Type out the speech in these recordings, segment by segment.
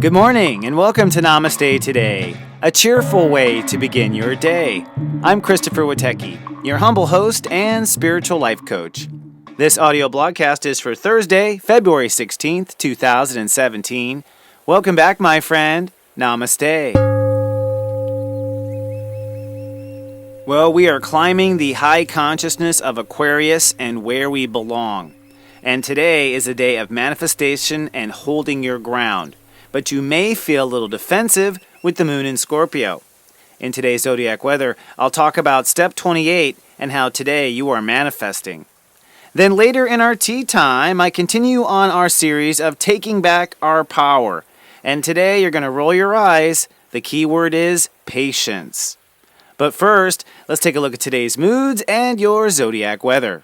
Good morning and welcome to Namaste today, a cheerful way to begin your day. I'm Christopher Witecki, your humble host and spiritual life coach. This audio blogcast is for Thursday, February 16th, 2017. Welcome back, my friend. Namaste. Well, we are climbing the high consciousness of Aquarius and where we belong. And today is a day of manifestation and holding your ground. But you may feel a little defensive with the moon in Scorpio. In today's zodiac weather, I'll talk about step 28 and how today you are manifesting. Then later in our tea time, I continue on our series of taking back our power. And today you're going to roll your eyes. The key word is patience. But first, let's take a look at today's moods and your zodiac weather.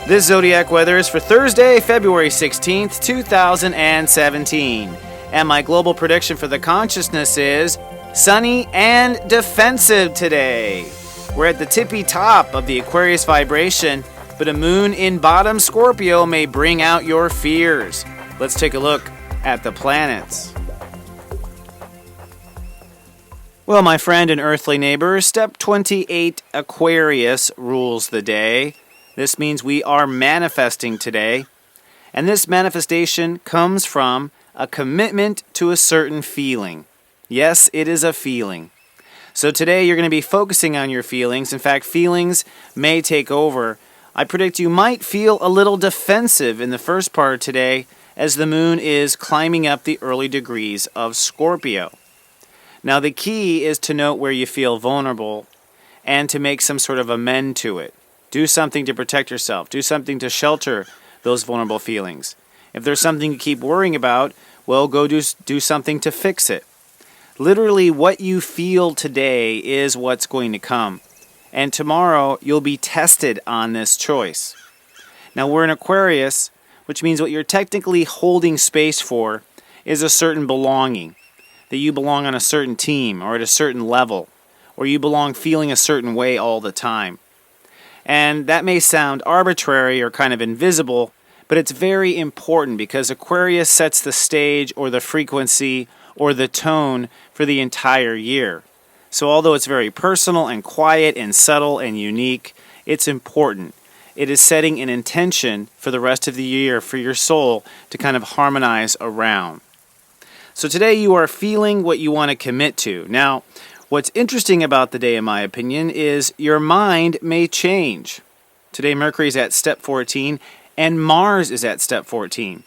This zodiac weather is for Thursday, February 16th, 2017. And my global prediction for the consciousness is sunny and defensive today. We're at the tippy top of the Aquarius vibration, but a moon in bottom Scorpio may bring out your fears. Let's take a look at the planets. Well, my friend and earthly neighbor, step 28 Aquarius rules the day. This means we are manifesting today, and this manifestation comes from a commitment to a certain feeling. Yes, it is a feeling. So today you're going to be focusing on your feelings. In fact, feelings may take over. I predict you might feel a little defensive in the first part of today as the moon is climbing up the early degrees of Scorpio. Now the key is to note where you feel vulnerable and to make some sort of amend to it. Do something to protect yourself. Do something to shelter those vulnerable feelings. If there's something you keep worrying about, well, go do something to fix it. Literally, what you feel today is what's going to come. And tomorrow, you'll be tested on this choice. Now, we're in Aquarius, which means what you're technically holding space for is a certain belonging. That you belong on a certain team or at a certain level. Or you belong feeling a certain way all the time. And that may sound arbitrary or kind of invisible, but it's very important because Aquarius sets the stage or the frequency or the tone for the entire year. So although it's very personal and quiet and subtle and unique, it's important. It is setting an intention for the rest of the year for your soul to kind of harmonize around. So today you are feeling what you want to commit to. Now, what's interesting about the day, in my opinion, is your mind may change. Today, Mercury is at step 14, and Mars is at step 14.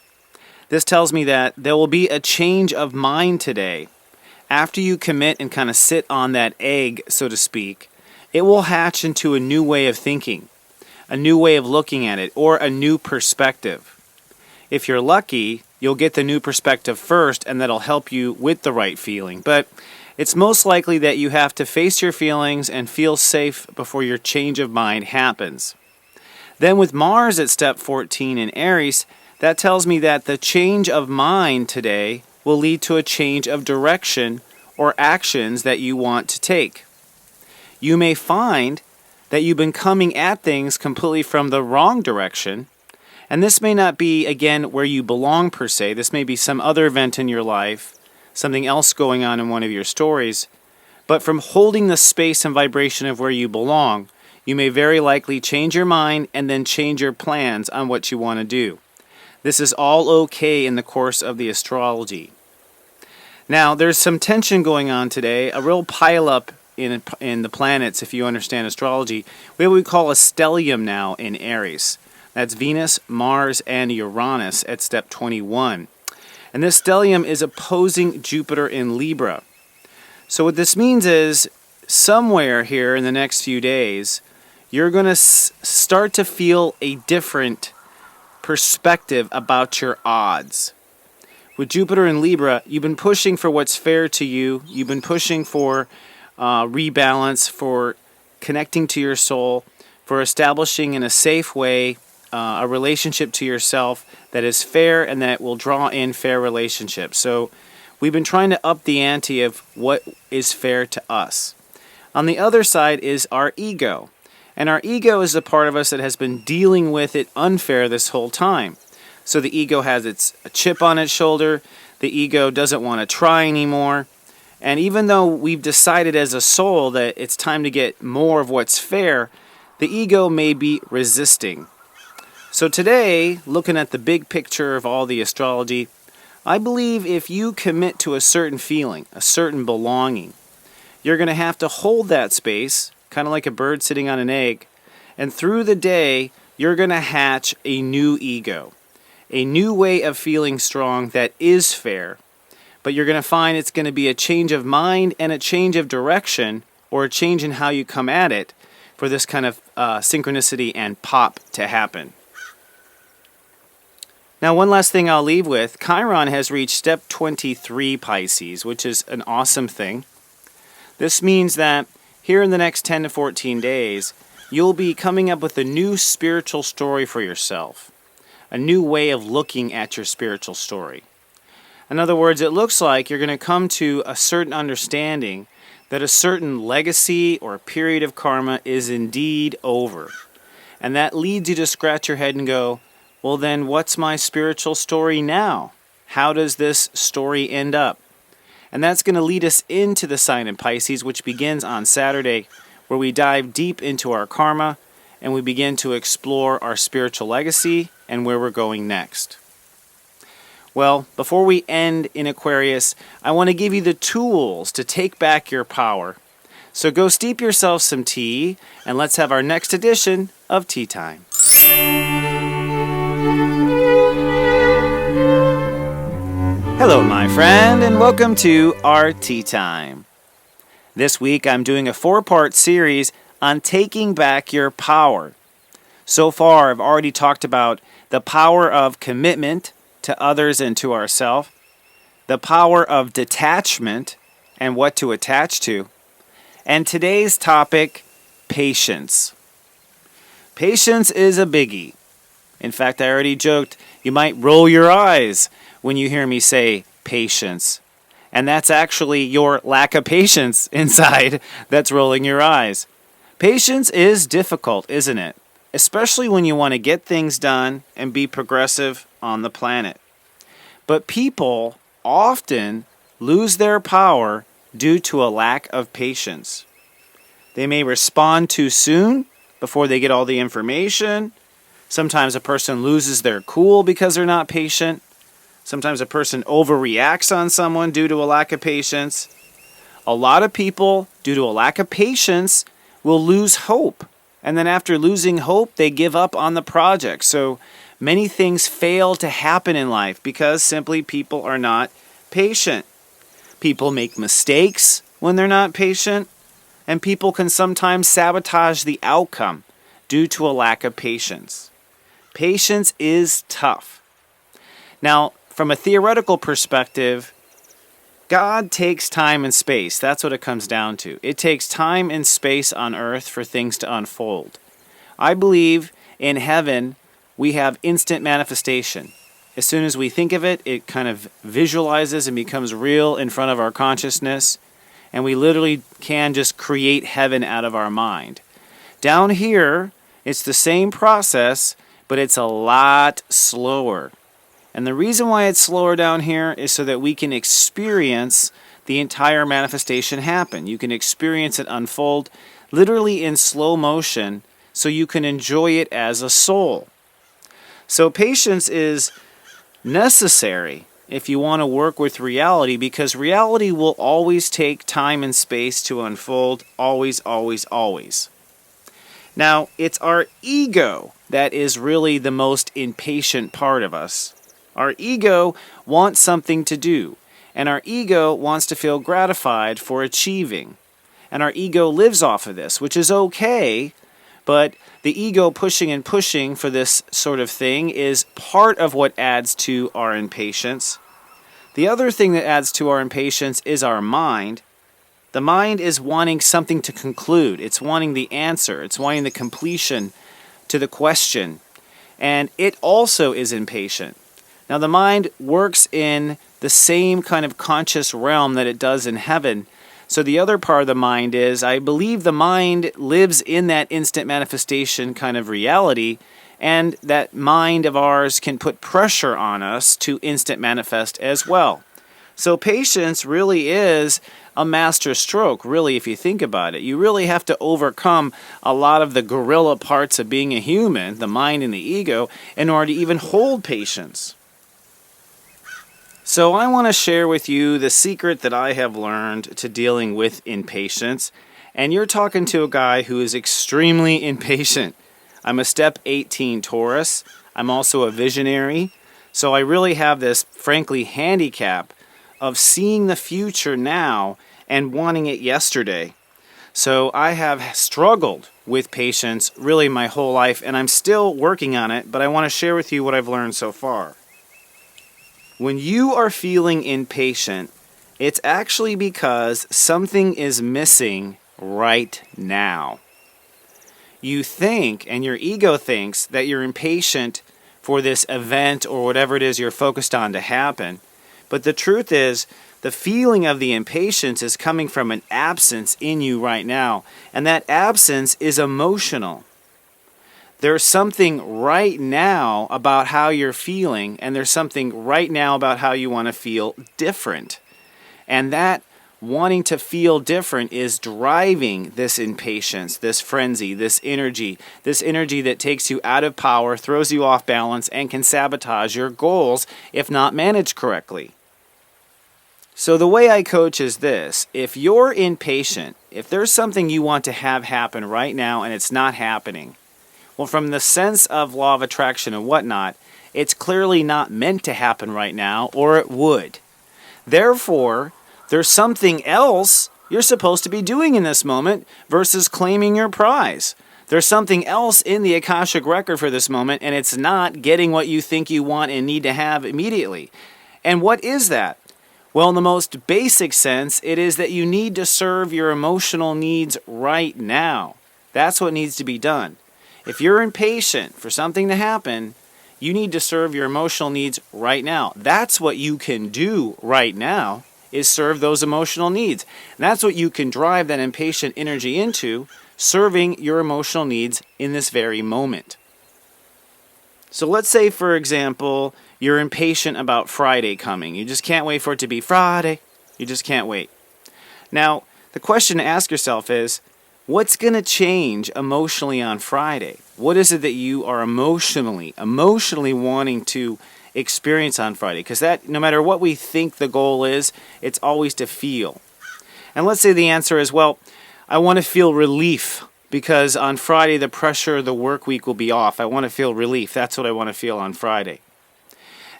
This tells me that there will be a change of mind today. After you commit and kind of sit on that egg, so to speak, it will hatch into a new way of thinking, a new way of looking at it, or a new perspective. If you're lucky, you'll get the new perspective first, and that'll help you with the right feeling. But it's most likely that you have to face your feelings and feel safe before your change of mind happens. Then with Mars at step 14 in Aries, that tells me that the change of mind today will lead to a change of direction or actions that you want to take. You may find that you've been coming at things completely from the wrong direction, and this may not be, again, where you belong per se. This may be some other event in your life, something else going on in one of your stories, but from holding the space and vibration of where you belong, you may very likely change your mind and then change your plans on what you want to do. This is all okay in the course of the astrology. Now, there's some tension going on today, a real pile-up in the planets, if you understand astrology. We have what we call a stellium now in Aries. That's Venus, Mars, and Uranus at step 21. And this stellium is opposing Jupiter in Libra. So what this means is, somewhere here in the next few days, you're going to start to feel a different perspective about your odds. With Jupiter in Libra, you've been pushing for what's fair to you. You've been pushing for rebalance, for connecting to your soul, for establishing in a safe way a relationship to yourself that is fair and that will draw in fair relationships. So we've been trying to up the ante of what is fair to us. On the other side is our ego. And our ego is the part of us that has been dealing with it unfair this whole time. So the ego has a chip on its shoulder. The ego doesn't want to try anymore. And even though we've decided as a soul that it's time to get more of what's fair, the ego may be resisting. So today, looking at the big picture of all the astrology, I believe if you commit to a certain feeling, a certain belonging, you're going to have to hold that space, kind of like a bird sitting on an egg, and through the day, you're going to hatch a new ego, a new way of feeling strong that is fair. But you're going to find it's going to be a change of mind and a change of direction, or a change in how you come at it, for this kind of synchronicity and pop to happen. Now, one last thing I'll leave with, Chiron has reached step 23 Pisces, which is an awesome thing. This means that here in the next 10 to 14 days, you'll be coming up with a new spiritual story for yourself, a new way of looking at your spiritual story. In other words, it looks like you're going to come to a certain understanding that a certain legacy or period of karma is indeed over. And that leads you to scratch your head and go, well then, what's my spiritual story now? How does this story end up? And that's going to lead us into the sign in Pisces, which begins on Saturday, where we dive deep into our karma and we begin to explore our spiritual legacy and where we're going next. Well, before we end in Aquarius, I want to give you the tools to take back your power. So go steep yourself some tea, and let's have our next edition of Tea Time. Hello, my friend, and welcome to our Tea Time. This week, I'm doing a 4-part series on taking back your power. So far, I've already talked about the power of commitment to others and to ourselves, the power of detachment and what to attach to, and today's topic, patience. Patience is a biggie. In fact, I already joked, you might roll your eyes when you hear me say patience. And that's actually your lack of patience inside that's rolling your eyes. Patience is difficult, isn't it? Especially when you want to get things done and be progressive on the planet. But people often lose their power due to a lack of patience. They may respond too soon before they get all the information. Sometimes a person loses their cool because they're not patient. Sometimes a person overreacts on someone due to a lack of patience. A lot of people, due to a lack of patience, will lose hope. And then after losing hope, they give up on the project. So many things fail to happen in life because simply people are not patient. People make mistakes when they're not patient, and people can sometimes sabotage the outcome due to a lack of patience. Patience is tough. Now, from a theoretical perspective, God takes time and space. That's what it comes down to. It takes time and space on earth for things to unfold. I believe in heaven we have instant manifestation. As soon as we think of it, it kind of visualizes and becomes real in front of our consciousness, and we literally can just create heaven out of our mind. Down here, it's the same process, but it's a lot slower. And the reason why it's slower down here is so that we can experience the entire manifestation happen. You can experience it unfold literally in slow motion so you can enjoy it as a soul. So patience is necessary if you want to work with reality, because reality will always take time and space to unfold, always, always, always. Now, it's our ego that is really the most impatient part of us. Our ego wants something to do, and our ego wants to feel gratified for achieving. And our ego lives off of this, which is okay, but the ego pushing and pushing for this sort of thing is part of what adds to our impatience. The other thing that adds to our impatience is our mind. The mind is wanting something to conclude. It's wanting the answer. It's wanting the completion to the question. And it also is impatient. Now, the mind works in the same kind of conscious realm that it does in heaven. So the other part of the mind is, I believe the mind lives in that instant manifestation kind of reality, and that mind of ours can put pressure on us to instant manifest as well. So patience really is a master stroke, really, if you think about it. You really have to overcome a lot of the gorilla parts of being a human, the mind and the ego, in order to even hold patience. So I want to share with you the secret that I have learned to dealing with impatience. And you're talking to a guy who is extremely impatient. I'm a step 18 Taurus. I'm also a visionary. So I really have this, frankly, handicap of seeing the future now and wanting it yesterday. So I have struggled with patience really my whole life, and I'm still working on it, but I want to share with you what I've learned so far. When you are feeling impatient, it's actually because something is missing right now. You think, and your ego thinks, that you're impatient for this event or whatever it is you're focused on to happen. But the truth is, the feeling of the impatience is coming from an absence in you right now. And that absence is emotional. There's something right now about how you're feeling, and there's something right now about how you want to feel different. And that wanting to feel different is driving this impatience, this frenzy, this energy that takes you out of power, throws you off balance, and can sabotage your goals if not managed correctly. So the way I coach is this: if you're impatient, if there's something you want to have happen right now and it's not happening, well, from the sense of law of attraction and whatnot, it's clearly not meant to happen right now, or it would. Therefore, there's something else you're supposed to be doing in this moment versus claiming your prize. There's something else in the Akashic record for this moment, and it's not getting what you think you want and need to have immediately. And what is that? Well, in the most basic sense, it is that you need to serve your emotional needs right now. That's what needs to be done. If you're impatient for something to happen, you need to serve your emotional needs right now. That's what you can do right now, is serve those emotional needs. And that's what you can drive that impatient energy into, serving your emotional needs in this very moment. So let's say, for example, you're impatient about Friday coming. You just can't wait for it to be Friday. You just can't wait. Now, the question to ask yourself is, what's going to change emotionally on Friday? What is it that you are emotionally wanting to experience on Friday? Because that, no matter what we think the goal is, it's always to feel. And let's say the answer is, well, I want to feel relief because on Friday the pressure of the work week will be off. I want to feel relief. That's what I want to feel on Friday.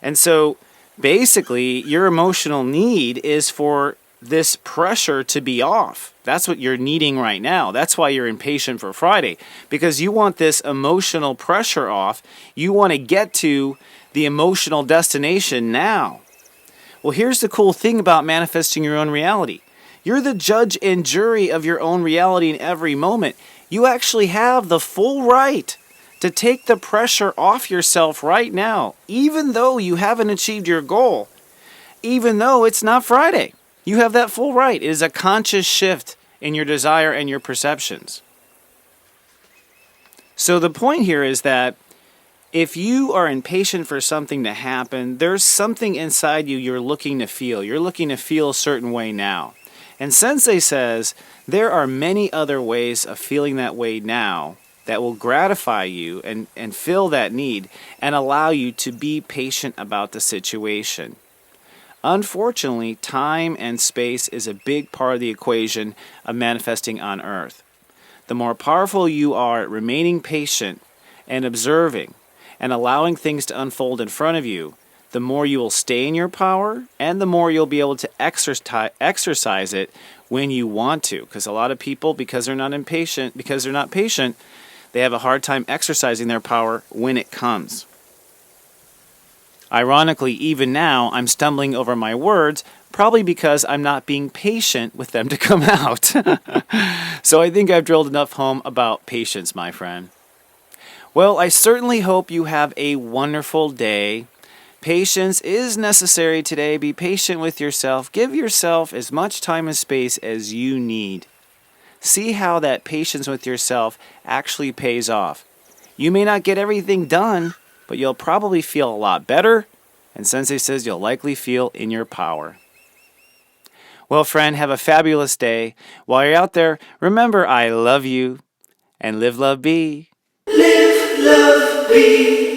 And so basically your emotional need is for this pressure to be off. That's what you're needing right now. That's why you're impatient for Friday, because you want this emotional pressure off. You want to get to the emotional destination now. Well, here's the cool thing about manifesting your own reality. You're the judge and jury of your own reality in every moment. You actually have the full right to take the pressure off yourself right now, even though you haven't achieved your goal, even though it's not Friday. You have that full right. It is a conscious shift in your desire and your perceptions. So the point here is that if you are impatient for something to happen, there's something inside you you're looking to feel. You're looking to feel a certain way now. And Sensei says there are many other ways of feeling that way now that will gratify you and fill that need and allow you to be patient about the situation. Unfortunately, time and space is a big part of the equation of manifesting on Earth. The more powerful you are at remaining patient and observing and allowing things to unfold in front of you, the more you will stay in your power and the more you'll be able to exercise it when you want to. Because a lot of people, because they're not patient, they have a hard time exercising their power when it comes. Ironically, even now, I'm stumbling over my words, probably because I'm not being patient with them to come out. So I think I've drilled enough home about patience, my friend. Well, I certainly hope you have a wonderful day. Patience is necessary today. Be patient with yourself. Give yourself as much time and space as you need. See how that patience with yourself actually pays off. You may not get everything done, but you'll probably feel a lot better, and Sensei says you'll likely feel in your power. Well, friend, have a fabulous day. While you're out there, remember I love you, and live, love, be. Live, love, be.